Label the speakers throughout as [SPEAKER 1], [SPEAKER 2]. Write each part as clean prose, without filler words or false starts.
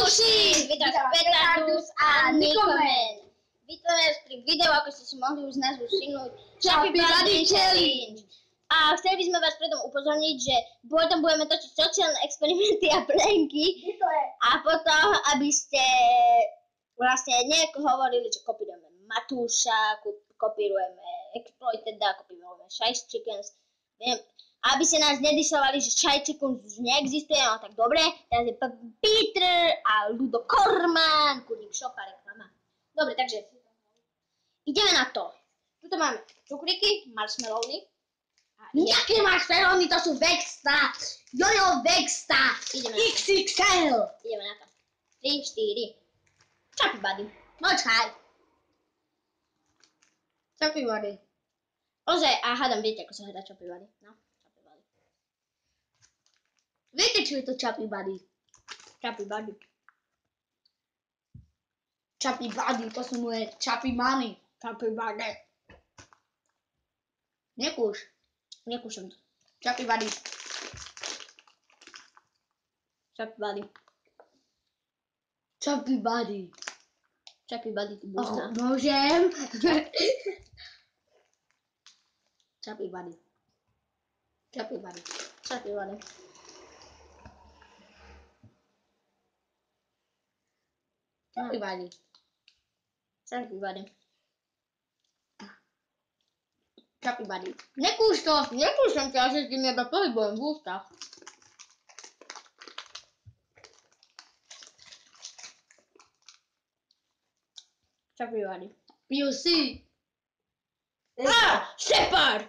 [SPEAKER 1] Luši! Vítam sa Petardus a Nikomen. Vítam vás pri videu, ako ste si mohli už z názvu všimnúť, Chubby Buddy Challenge. A chceli by sme vás preto upozorniť, že potom budeme točiť sociálne experimenty a pranky. A potom, aby ste vlastne nejako hovorili, že kopírujeme Matúša, kopírujeme Exploiteda, kopírujeme Shice Chickens. Aby ste nás nedisovali, že Shice Chickens už neexistuje, no tak dobre, teraz je Peter a Ludo Korman, kurník šopa, reklama. Dobre, takže ideme na to. Tuto máme cukriky, marshmallowny.
[SPEAKER 2] Jaké marshmallowny, to sú Vexta. Jojo Vexta. XXL.
[SPEAKER 1] Ideme na to. 3, 4. Chubby Buddy.
[SPEAKER 2] Počkaj. Chubby Buddy.
[SPEAKER 1] Ozaj, a hádam, viete, ako sa hľadá Chubby Buddy. No, Chubby Buddy.
[SPEAKER 2] Viete, čo je to Chubby Buddy?
[SPEAKER 1] Chubby Buddy.
[SPEAKER 2] Chubby Buddy, to sú moje Chubby Money.
[SPEAKER 1] Chubby Buddy.
[SPEAKER 2] Nekúš.
[SPEAKER 1] Nekúšam to.
[SPEAKER 2] Chubby Buddy.
[SPEAKER 1] Chubby Buddy.
[SPEAKER 2] Chubby Buddy.
[SPEAKER 1] Chubby Buddy, ty bústa.
[SPEAKER 2] Môžem? Chubby Buddy. Chubby Buddy.
[SPEAKER 1] Chubby Buddy.
[SPEAKER 2] Chubby Buddy.
[SPEAKER 1] Chubby Buddy.
[SPEAKER 2] Chubby Buddy. Nekúš to. Nekúšam to, ja sa s tým iba pohybujem v ústach.
[SPEAKER 1] Chubby Buddy.
[SPEAKER 2] PUC.
[SPEAKER 1] Shepard!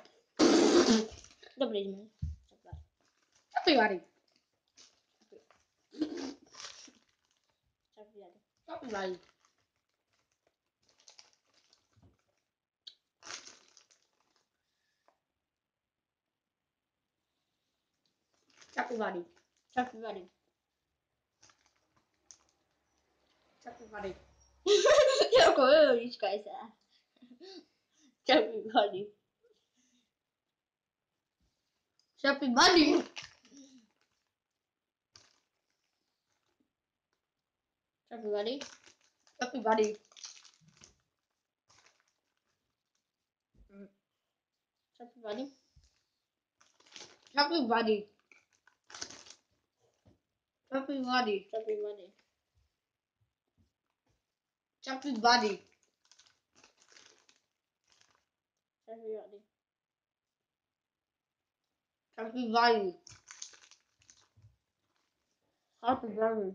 [SPEAKER 1] Dobre, ideme. Shepard.
[SPEAKER 2] Chubby Buddy.
[SPEAKER 1] Chubby Buddy.
[SPEAKER 2] Chubby Buddy. Chubby Buddy.
[SPEAKER 1] Chubby Buddy.
[SPEAKER 2] Chubby Buddy.
[SPEAKER 1] Jako, vyčkaj sa. Chubby Buddy.
[SPEAKER 2] Chubby Buddy.
[SPEAKER 1] Chubby Buddy.
[SPEAKER 2] Chubby Buddy.
[SPEAKER 1] Chubby Buddy.
[SPEAKER 2] Chubby Buddy. Chubby Buddy.
[SPEAKER 1] Chubby Buddy.
[SPEAKER 2] Chubby Buddy.
[SPEAKER 1] Chubby Buddy.
[SPEAKER 2] Chubby Buddy.
[SPEAKER 1] Chubby Buddy.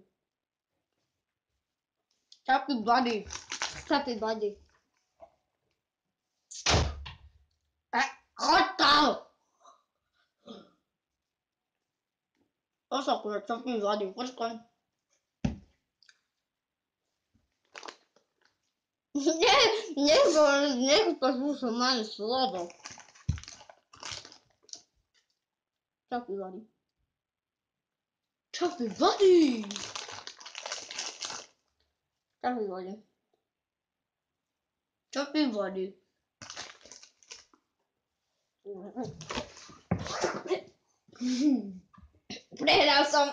[SPEAKER 2] Chubby Buddy.
[SPEAKER 1] Chubby Buddy.
[SPEAKER 2] Hotel. Osakura Chubby Buddy. Počkaj.
[SPEAKER 1] Nech послушай мое слово. Chubby Buddy.
[SPEAKER 2] Chubby Buddy.
[SPEAKER 1] Chubby Buddy.
[SPEAKER 2] Chubby Buddy.
[SPEAKER 1] Prehral som.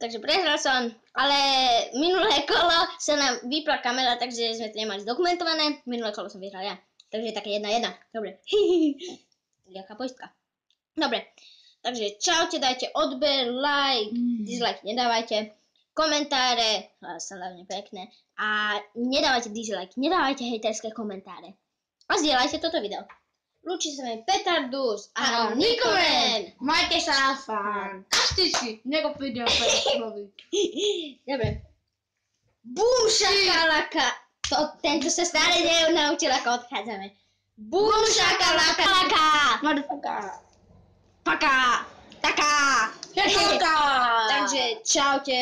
[SPEAKER 1] Takže prehral som, ale minulé kolo sa nám vypla kamera, takže sme to nemali zdokumentované. Minulé kolo som vyhral ja. Takže je také 1-1. Dobre. Jaká poistka. Dobre. Takže čaute, dajte odber, like, dislike nedávajte, komentáre, sa hlavne pekné. A nedávajte dislike, nedávajte hejterské komentáre. A zdieľajte toto video. Lúči sa mi Petardus a Nikomen.
[SPEAKER 2] Majte sa fantasticky. Nego video Petrovi.
[SPEAKER 1] Dobre. Bum šakalaka. Tento sa stále naučil, ako odchádzame. Bum šakalaka.
[SPEAKER 2] Motherfucker.
[SPEAKER 1] Paka. Taká.
[SPEAKER 2] Taká.
[SPEAKER 1] Takže čaute.